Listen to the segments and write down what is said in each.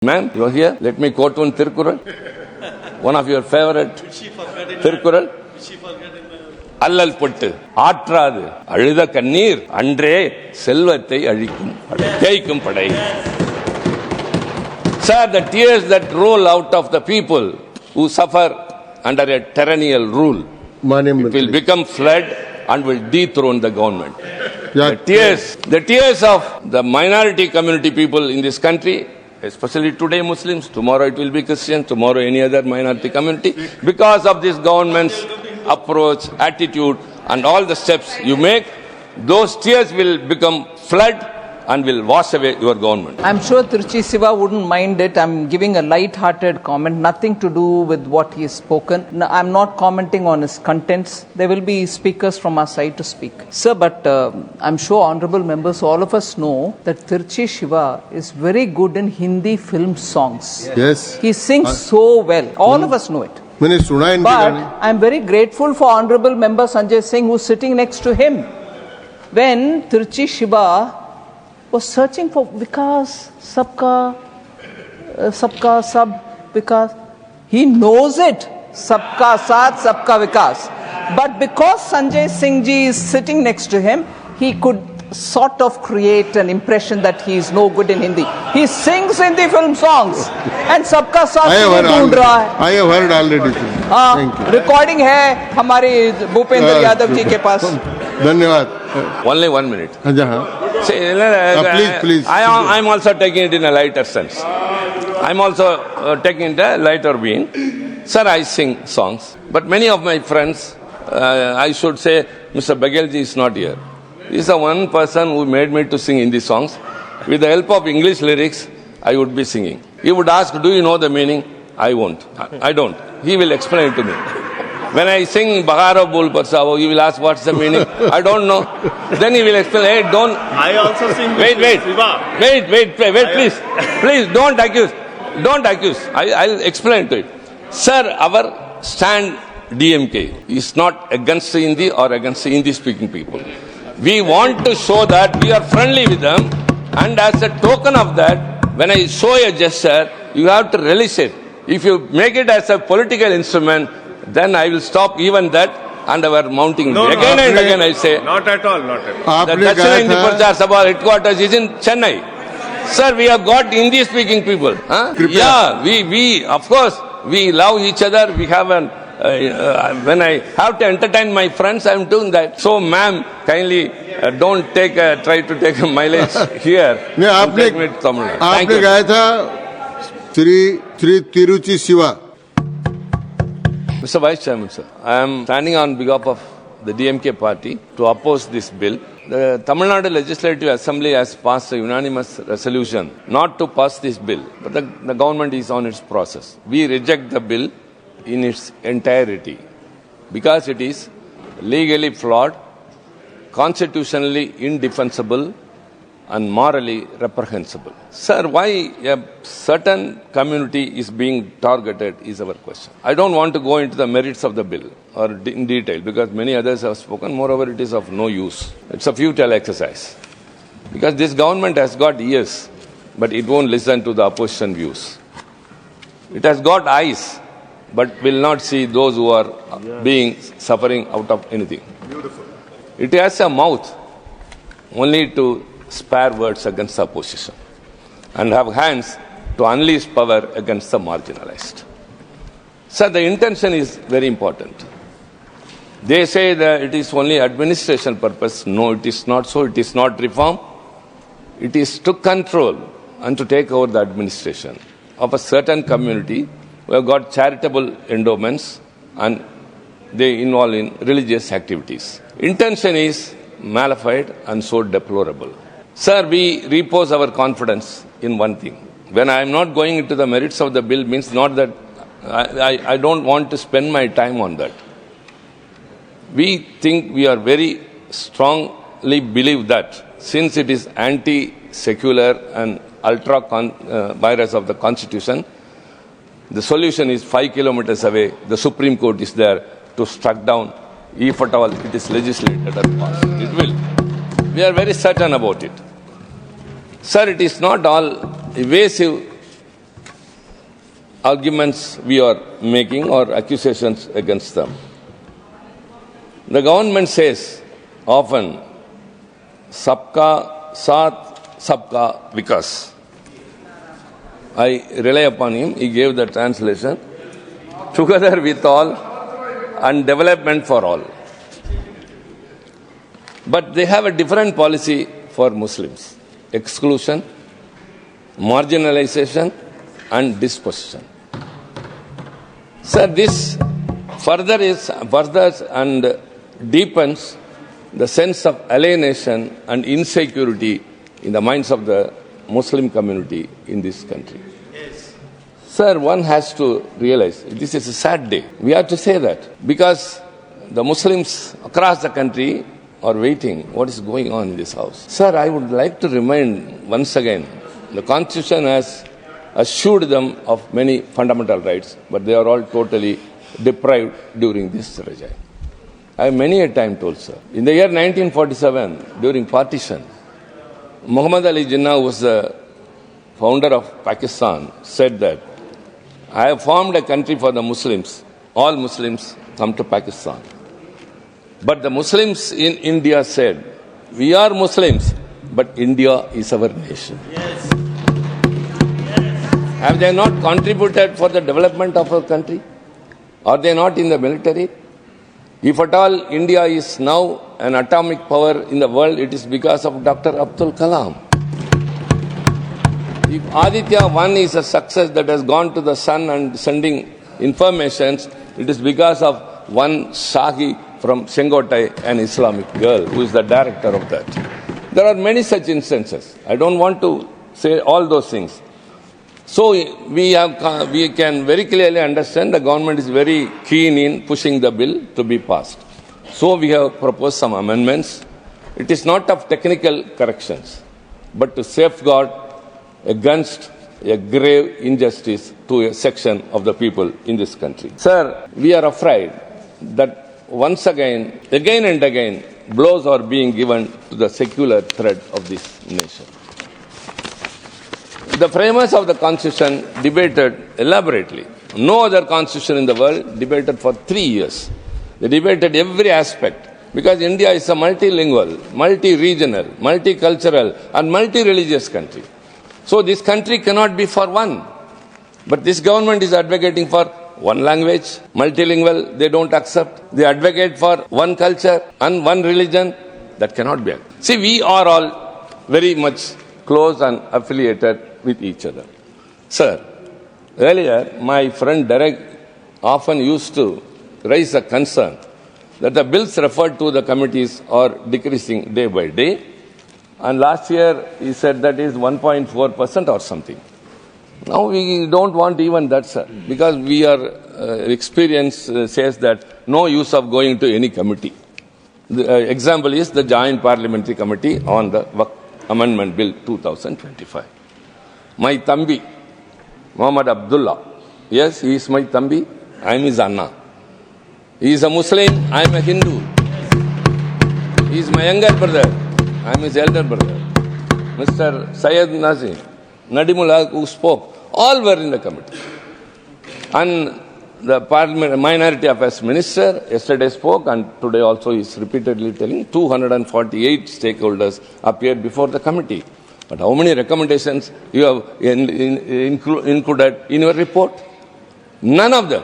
Ma'am, you are here. Let me quote one Tirukkural. One of your favorite Tirukkural. அல்லல் பட்டு ஆற்றாது அழுத கண்ணீர் அன்றே செல்வத்தை அழிக்கும் தேய்க்கும் படை. Sir, the tears that roll out of the people who suffer under a tyrannical rule, it will become flood and will dethrone the government. The tears of the minority community people in this country, especially today Muslims, tomorrow it will be Christians, tomorrow any other minority community, because of this government's approach, attitude and all the steps you make, those tears will become flood and will wash away your government. I'm sure Tiruchi Siva wouldn't mind it. I'm giving a light-hearted comment, nothing to do with what he has spoken. No, I'm not commenting on his contents. There will be speakers from our side to speak. Sir, but I'm sure honorable members, all of us know that Tiruchi Siva is very good in Hindi film songs. Yes. He sings so well. All of us know it. But I'm very grateful for honorable member Sanjay Singh, who's sitting next to him. When Tiruchi Siva was searching for Vikas, Sabka Sab Vikas, he knows it. Sabka Saath, Sabka Vikas. But because Sanjay Singh ji is sitting next to him, he could sort of create an impression that he is no good in Hindi. He sings Hindi film songs and Sabka Saath ढूंढ रहा है. I have heard already. Thank you. Recording है हमारे भूपेंद्र यादव जी के पास. धन्यवाद. Only 1 minute. See, please. I'm also taking it in a lighter sense. I'm also taking it in a lighter being. Sir, I sing songs, but many of my friends, I should say, Mr. Bagelji is not here. He is the one person who made me to sing Hindi songs. With the help of English lyrics, I would be singing. He would ask, do you know the meaning? I won't. I don't. He will explain it to me. When I sing Baharo Bol Parsavo, he will ask what's the meaning. I don't know. Then he will explain, hey, don't. I also sing Wait, please. Please, don't accuse. Don't accuse. I'll explain to it. Sir, our stand DMK is not against Hindi or against Hindi-speaking people. We want to show that we are friendly with them, and as a token of that, when I show a gesture, you have to relish it. If you make it as a political instrument, then I will stop even that and our mounting. Again and again I say. Not at all. The Dachina Hindi Prachar Sabha headquarters is in Chennai. Sir, we have got Hindi-speaking people. Huh? Yeah, we of course, we love each other. We have an when I have to entertain my friends, I am doing that. So, ma'am, kindly don't try to take a mileage here. आपने गाया था Shri Tiruchi Shiva. Mr. Vice Chairman, sir, I am standing on behalf of the DMK party to oppose this bill. The Tamil Nadu Legislative Assembly has passed a unanimous resolution not to pass this bill, but the government is on its process. We reject the bill in its entirety because it is legally flawed, constitutionally indefensible and morally reprehensible. Sir, why a certain community is being targeted is our question. I don't want to go into the merits of the bill or in detail because many others have spoken. Moreover, it is of no use. It's a futile exercise because this government has got ears, but it won't listen to the opposition views. It has got eyes, but will not see those who are suffering out of anything. Beautiful. It has a mouth only to spare words against the opposition and have hands to unleash power against the marginalized. Sir, the intention is very important. They say that it is only administration purpose. No, it is not so. It is not reform. It is to control and to take over the administration of a certain community who have got charitable endowments and they involve in religious activities. Intention is malified and so deplorable. Sir, we repose our confidence in one thing. When I am not going into the merits of the bill means not that I don't want to spend my time on that. We think we are very strongly believe that since it is anti-secular and ultra-virus of the Constitution, the solution is 5 kilometers away. The Supreme Court is there to strike down if at all it is legislated or passed. It will. We are very certain about it. Sir, it is not all evasive arguments we are making or accusations against them. The government says often, Sabka Saath, Sabka Vikas. I rely upon him. He gave the translation. Together with all and development for all. But they have a different policy for Muslims. Exclusion, marginalization and dispossession. Sir, this furthers and deepens the sense of alienation and insecurity in the minds of the Muslim community in this country. Yes. Sir, one has to realize this is a sad day. We have to say that because the Muslims across the country are waiting what is going on in this house. Sir, I would like to remind once again, the Constitution has assured them of many fundamental rights, but they are all totally deprived during this regime. I have many a time told, sir. In the year 1947, during partition, Muhammad Ali Jinnah, who was the founder of Pakistan, said that I have formed a country for the Muslims. All Muslims come to Pakistan. But the Muslims in India said, we are Muslims, but India is our nation. Yes. Have they not contributed for the development of our country? Are they not in the military? If at all India is now an atomic power in the world, it is because of Dr. Abdul Kalam. If Aditya 1 is a success that has gone to the sun and sending informations, it is because of one Shahi from Sengotai, an Islamic girl, who is the director of that. There are many such instances. I don't want to say all those things. So we can very clearly understand the government is very keen in pushing the bill to be passed. So we have proposed some amendments. It is not of technical corrections, but to safeguard against a grave injustice to a section of the people in this country. Sir, we are afraid that once again and again, blows are being given to the secular thread of this nation. The framers of the Constitution debated elaborately. No other constitution in the world debated for 3 years. They debated every aspect because India is a multilingual, multi-regional, multicultural and multi-religious country. So this country cannot be for one. But this government is advocating for one language, multilingual, they don't accept. They advocate for one culture and one religion. That cannot be. See, we are all very much close and affiliated with each other. Sir, earlier my friend Derek often used to raise a concern that the bills referred to the committees are decreasing day by day. And last year he said that is 1.4% or something. Now we don't want even that, sir, because we are experience says that no use of going to any committee. The example is the Joint Parliamentary Committee on the Amendment Bill 2025. My Tambi, Muhammad Abdullah, yes, he is my Tambi, I am his Anna. He is a Muslim, I am a Hindu. He is my younger brother, I am his elder brother. Mr. Syed Nazim, Nadimullah, who spoke, all were in the committee. And the Parliament Minority Affairs Minister yesterday spoke, and today also he is repeatedly telling 248 stakeholders appeared before the committee. But how many recommendations you have included in your report? None of them.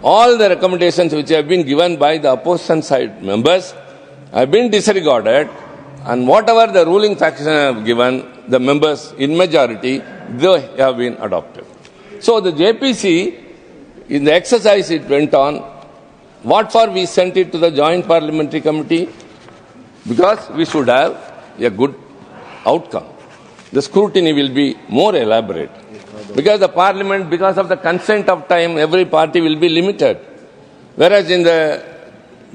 All the recommendations which have been given by the opposition side members have been disregarded, and whatever the ruling faction have given, the members in majority, they have been adopted. So the JPC, in the exercise it went on, what for we sent it to the Joint Parliamentary Committee? Because we should have a good outcome. The scrutiny will be more elaborate. Because the Parliament, because of the consent of time, every party will be limited. Whereas in the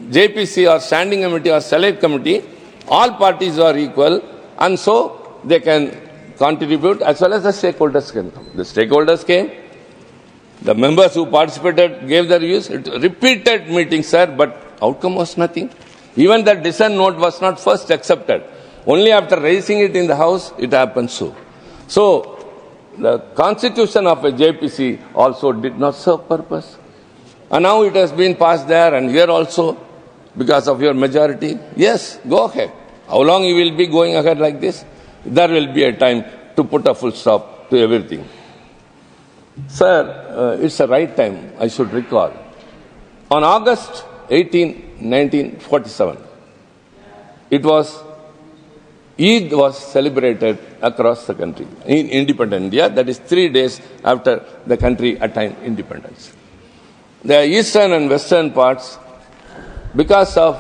JPC or Standing Committee or Select Committee, all parties are equal, and so they can contribute as well as the stakeholders can come. The stakeholders came, the members who participated gave their views, repeated meetings, sir, but outcome was nothing. Even the dissent note was not first accepted. Only after raising it in the House, it happened so. So, the constitution of a JPC also did not serve purpose. And now it has been passed there and here also because of your majority. Yes, go ahead. How long you will be going ahead like this? There will be a time to put a full stop to everything. Sir, it's the right time, I should recall. On August 18, 1947, Eid was celebrated across the country in independent India, that is 3 days after the country attained independence. The eastern and western parts, because of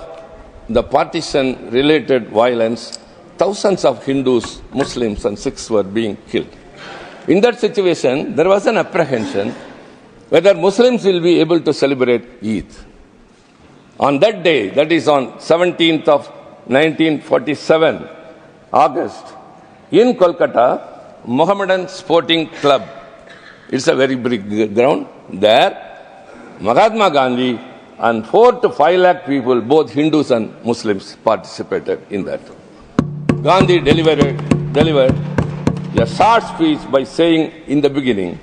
the partition-related violence, thousands of Hindus, Muslims and Sikhs were being killed. In that situation, there was an apprehension whether Muslims will be able to celebrate Eid. On that day, that is on 17th of 1947, August, in Kolkata, Mohammedan Sporting Club, it's a very big ground, there Mahatma Gandhi and 4 to 5 lakh people, both Hindus and Muslims, participated in that. Gandhi delivered a short speech by saying in the beginning,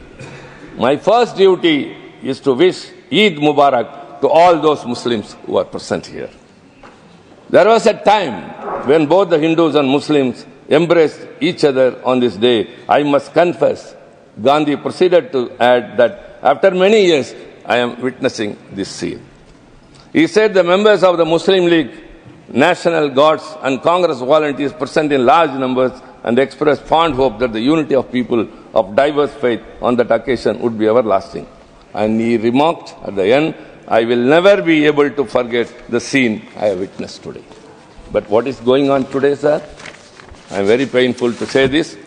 "My first duty is to wish Eid Mubarak to all those Muslims who are present here." There was a time when both the Hindus and Muslims embraced each other on this day. I must confess, Gandhi proceeded to add that after many years, I am witnessing this scene. He said the members of the Muslim League, National Guards and Congress volunteers present in large numbers and expressed fond hope that the unity of people of diverse faith on that occasion would be everlasting. And he remarked at the end, I will never be able to forget the scene I have witnessed today. But what is going on today, sir? I am very painful to say this.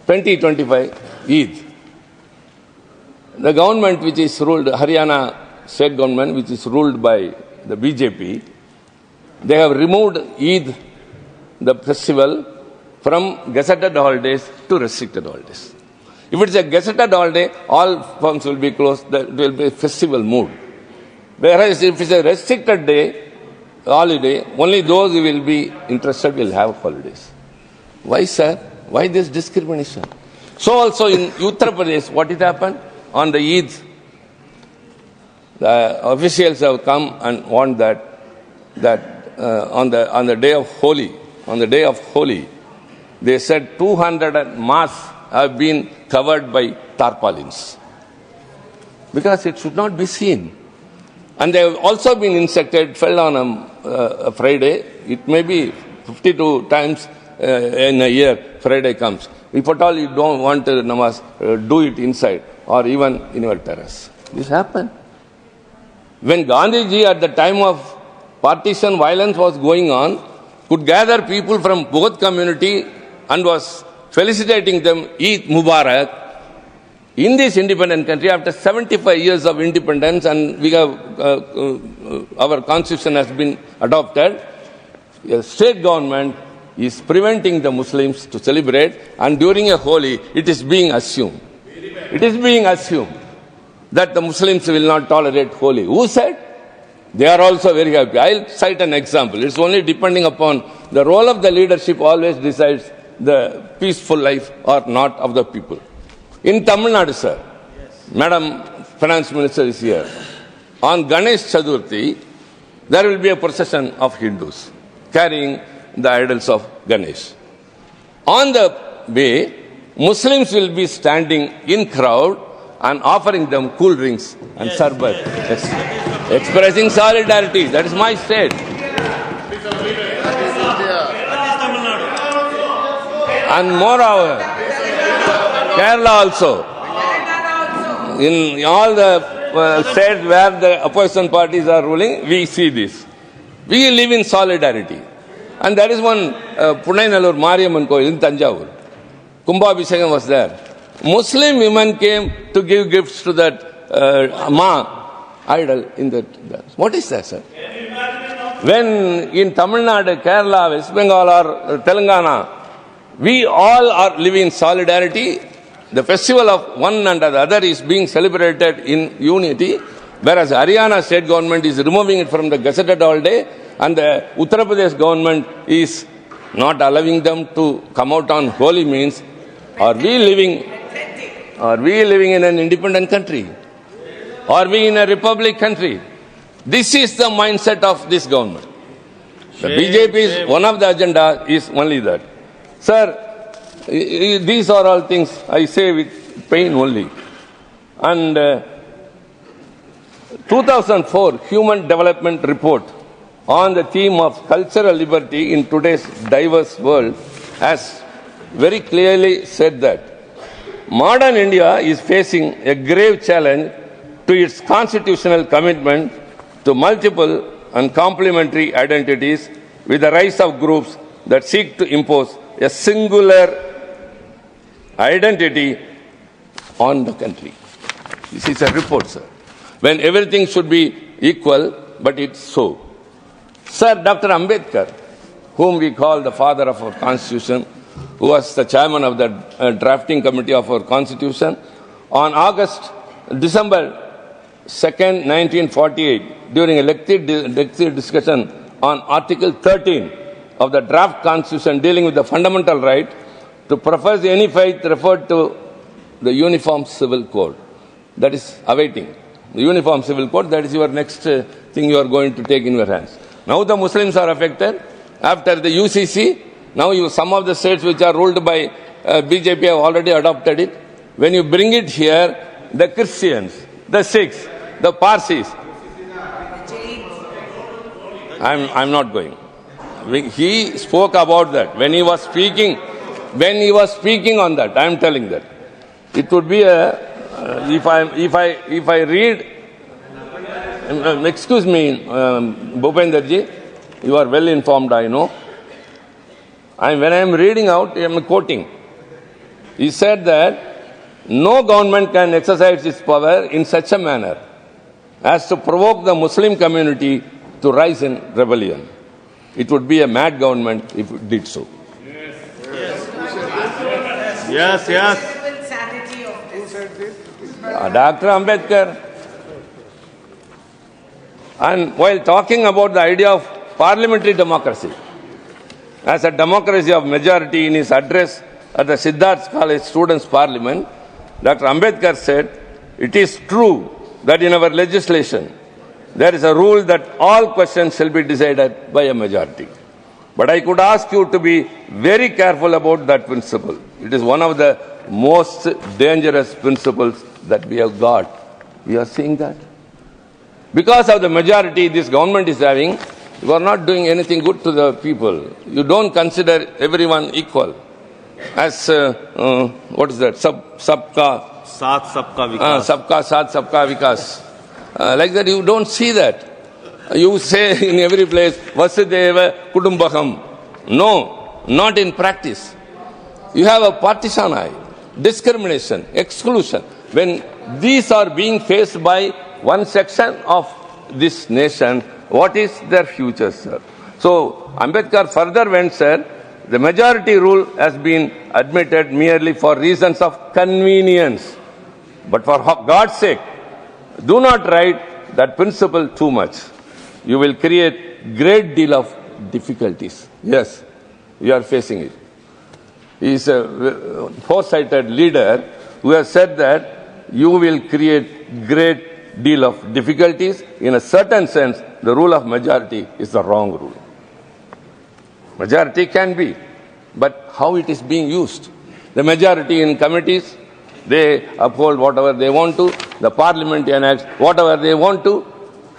2025 Eid. The government which is ruled, Haryana state government which is ruled by the BJP, they have removed Eid, the festival, from gazetted holidays to restricted holidays. If it is a gazetted holiday, all firms will be closed, there will be a festival mood. Whereas if it is a restricted day, holiday, only those who will be interested will have holidays. Why, sir? Why this discrimination? So also in Uttar Pradesh, what has happened? On the Eid, the officials have come and warned that on the day of Holi, they said 200 mosques have been covered by tarpaulins because it should not be seen. And they have also been insected, fell on a Friday. It may be 52 times in a year, Friday comes. If at all you don't want to namaz, do it inside or even in your terrace. This happened. When Gandhiji at the time of partition violence was going on, could gather people from both community and was felicitating them Eid Mubarak in this independent country after 75 years of independence, and we have our constitution has been adopted. A state government is preventing the Muslims to celebrate, and during a Holi, it is being assumed that the Muslims will not tolerate Holi. Who said? They are also very happy. I'll cite an example. It's only depending upon the role of the leadership always decides the peaceful life or not of the people. In Tamil Nadu, sir, Madam Finance Minister is here. On Ganesh Chaturthi, there will be a procession of Hindus carrying the idols of Ganesh. On the way, Muslims will be standing in crowd and offering them cool drinks and sarbat, expressing solidarity. That is my state. And moreover, Kerala also, in all the states where the opposition parties are ruling, we see this. We live in solidarity. And there is one Punainallur Mariamman Koil in Tanjavur. Kumbhabhishekam was there. Muslim women came to give gifts to that Ma idol in that. What is that, sir? When in Tamil Nadu, Kerala, West Bengal or Telangana, we all are living in solidarity. The festival of one and the other is being celebrated in unity, whereas Haryana state government is removing it from the gazetted holiday, and the Uttar Pradesh government is not allowing them to come out on Holi, means Are we living in an independent country? Are we in a republic country? This is the mindset of this government. The BJP is one of the agenda is only that. Sir, these are all things I say with pain only. And 2004 Human Development Report on the theme of cultural liberty in today's diverse world has very clearly said that modern India is facing a grave challenge to its constitutional commitment to multiple and complementary identities with the rise of groups that seek to impose a singular identity on the country. This is a report, sir. When everything should be equal, but it's so. Sir, Dr. Ambedkar, whom we call the father of our Constitution, who was the chairman of the drafting committee of our Constitution, on December 2nd, 1948, during a lengthy discussion on Article 13 of the draft Constitution dealing with the fundamental right to profess any faith, referred to the Uniform Civil Code. That is awaiting. The Uniform Civil Code, that is your next thing you are going to take in your hands. Now the Muslims are affected. After the UCC, now some of the states which are ruled by BJP have already adopted it. When you bring it here, the Christians, the Sikhs, the Parsis. I'm not going. He spoke about that. When he was speaking on that, I'm telling that. It would be if I read, excuse me, Bhupenderji, you are well informed, I know. When I am reading out, I am quoting. He said that no government can exercise its power in such a manner as to provoke the Muslim community to rise in rebellion. It would be a mad government if it did so. Yes. Dr. Ambedkar. And while talking about the idea of parliamentary democracy as a democracy of majority in his address at the Siddharth College Students' Parliament, Dr. Ambedkar said, "It is true that in our legislation there is a rule that all questions shall be decided by a majority. But I could ask you to be very careful about that principle. It is one of the most dangerous principles that we have got." We are seeing that. Because of the majority this government is having, you are not doing anything good to the people. You don't consider everyone equal. As, what is that? Sabka Saath Sabka Vikas. Sabka Saath Sabka Vikas. Like that, you don't see that. You say in every place, Vasudeva Kudumbakam. No, not in practice. You have a partisan eye, discrimination, exclusion. When these are being faced by one section of this nation, what is their future, sir? So, Ambedkar further went, sir, the majority rule has been admitted merely for reasons of convenience. But for God's sake, do not write that principle too much. You will create great deal of difficulties. Yes, we are facing it. He is a foresighted leader who has said that you will create great deal of difficulties. In a certain sense, the rule of majority is the wrong rule. Majority can be, but how it is being used? The majority in committees, they uphold whatever they want to. The parliament enacts whatever they want to.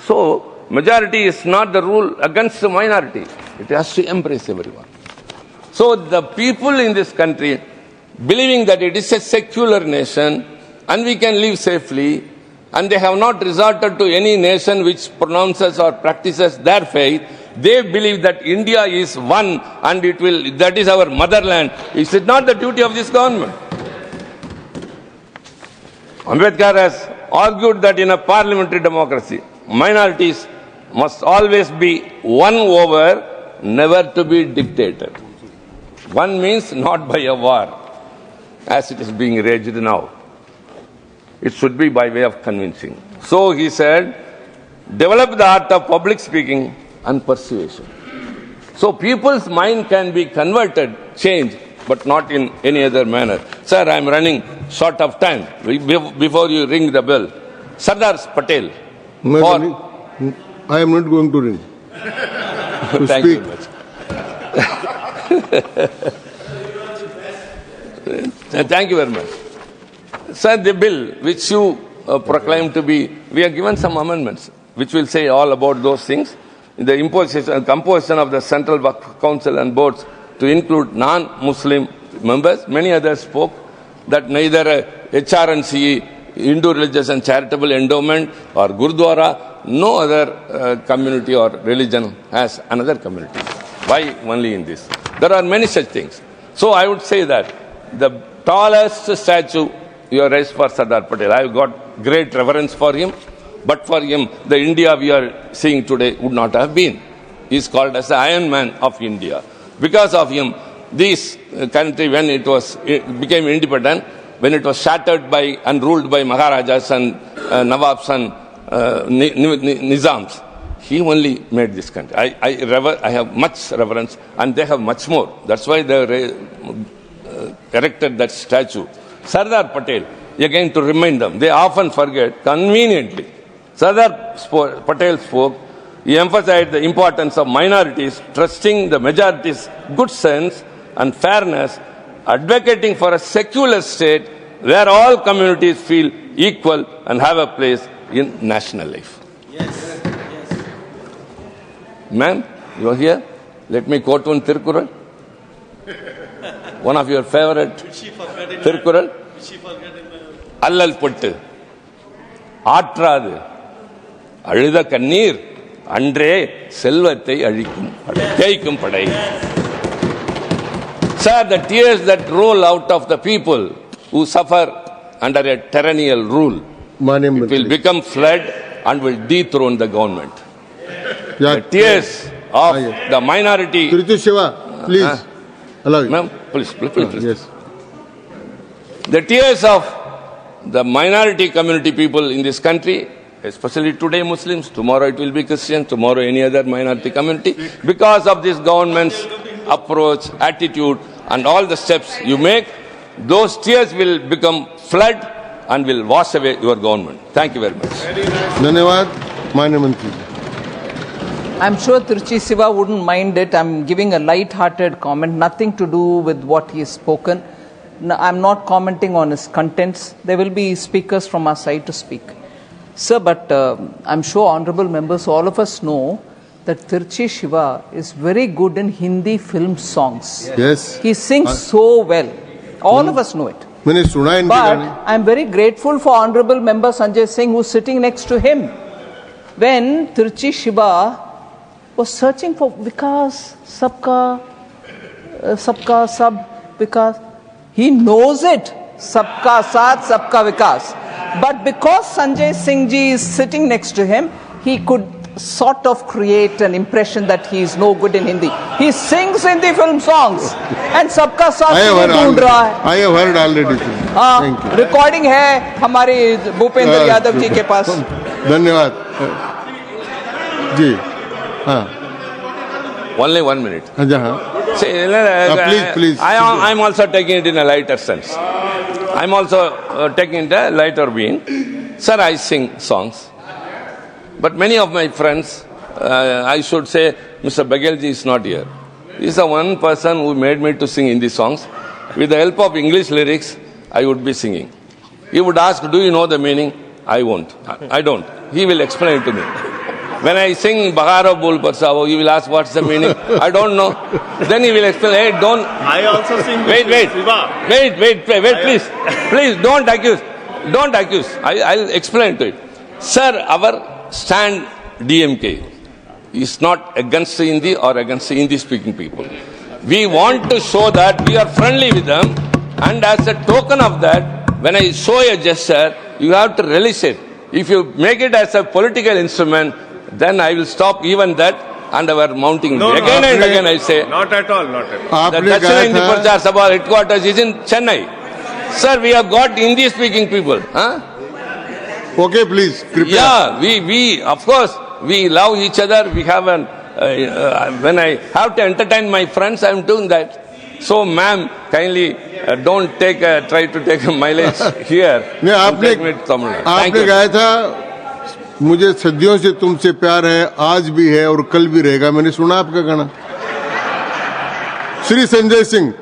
So, majority is not the rule against the minority. It has to embrace everyone. So, the people in this country, believing that it is a secular nation and we can live safely, and they have not resorted to any nation which pronounces or practices their faith, they believe that India is one and that is our motherland. Is it not the duty of this government? Ambedkar has argued that in a parliamentary democracy, minorities must always be won over, never to be dictated. One means not by a war, as it is being raged now. It should be by way of convincing. So he said, develop the art of public speaking and persuasion. So people's mind can be converted, changed but not in any other manner. Sir, I am running short of time. Before you ring the bell, Sardar Patel. I am not going to ring. Thank you very much. Thank you very much. Sir, the bill which you proclaim to be, we have given some amendments which will say all about those things. In the composition of the Central Waqf Council and boards to include non-Muslim members. Many others spoke that neither HRNC, Hindu Religious and Charitable Endowment, or Gurdwara, no other community or religion has another community. Why only in this? There are many such things. So I would say that the tallest statue you have raised for Sardar Patel, I have got great reverence for him. But for him, the India we are seeing today would not have been. He is called as the Iron Man of India. Because of him, this country, when it became independent, when it was shattered by and ruled by Maharajas and Nawabs and Nizams, he only made this country. I have much reverence, and they have much more. That's why they erected that statue. Sardar Patel, again to remind them, they often forget conveniently. Sardar Patel spoke. He emphasized the importance of minorities, trusting the majority's good sense and fairness, advocating for a secular state where all communities feel equal and have a place in national life. Yes. Ma'am, you are here? Let me quote one Tirukkural. One of your favorite Tirukkural. Allal pottu. Aatradu. அழுத கண்ணீர் அன்றே செல்வத்தை அழிக்கும் படை. Sir, the tears that roll out of the people who suffer under a tyrannical rule will become flood and will dethrone the government. The tears of the minority. Tiruchi Shiva, please. Allow you. Ma'am, please. Yes. The tears of the minority community people in this country, especially today Muslims, tomorrow it will be Christians, tomorrow any other minority community, because of this government's approach, attitude, and all the steps you make, those tears will become flood and will wash away your government. Thank you very much. Dhanyavad, Manya Mantri. I'm sure Tiruchi Siva wouldn't mind it. I'm giving a light-hearted comment, nothing to do with what he has spoken. No, I'm not commenting on his contents. There will be speakers from our side to speak. Sir, but I'm sure honorable members, all of us know that Tiruchi Shiva is very good in Hindi film songs. Yes. He sings so well. All of us know it. But I'm very grateful for honorable member Sanjay Singh, who's sitting next to him. When Tiruchi Shiva was searching for Vikas, Sabka Sab Vikas, he knows it. Sabka Saath, Sabka Vikas. But because Sanjay Singh ji is sitting next to him, he could sort of create an impression that he is no good in Hindi. He sings Hindi film songs. And Sabka Saath ढूंढ रहा है. I have heard already. Thank you. Recording है हमारे भूपेंद्र यादव जी के पास. धन्यवाद. जी. हाँ. Only 1 minute. See, please. I'm also taking it in a lighter sense. I'm also taking it in a lighter vein. Sir, I sing songs. But many of my friends, I should say, Mr. Bagelji is not here. He's the one person who made me to sing Hindi songs. With the help of English lyrics, I would be singing. He would ask, do you know the meaning? I won't. I don't. He will explain it to me. When I sing Baharo Bol Parsavo, he will ask what's the meaning. I don't know. Then he will explain, hey, don't. I also sing. Wait, please. Please, don't accuse. I'll explain to it. Sir, our stand DMK is not against Hindi or against Hindi speaking people. We want to show that we are friendly with them, and as a token of that, when I show a gesture, you have to relish it. If you make it as a political instrument, then I will stop even that and our mounting. Again and again I say. Not at all. The Dachina Hindi Prachar Sabha headquarters is in Chennai. Sir, we have got Hindi speaking people. Okay, please. Prepare. Yeah, we of course, we love each other. We have when I have to entertain my friends, I am doing that. So, ma'am, kindly don't try to take a mileage here. नहीं, आपने कहा था मुझे सदियों से तुमसे प्यार है, आज भी है और कल भी रहेगा। मैंने सुना आपका गाना। श्री संजय सिंह,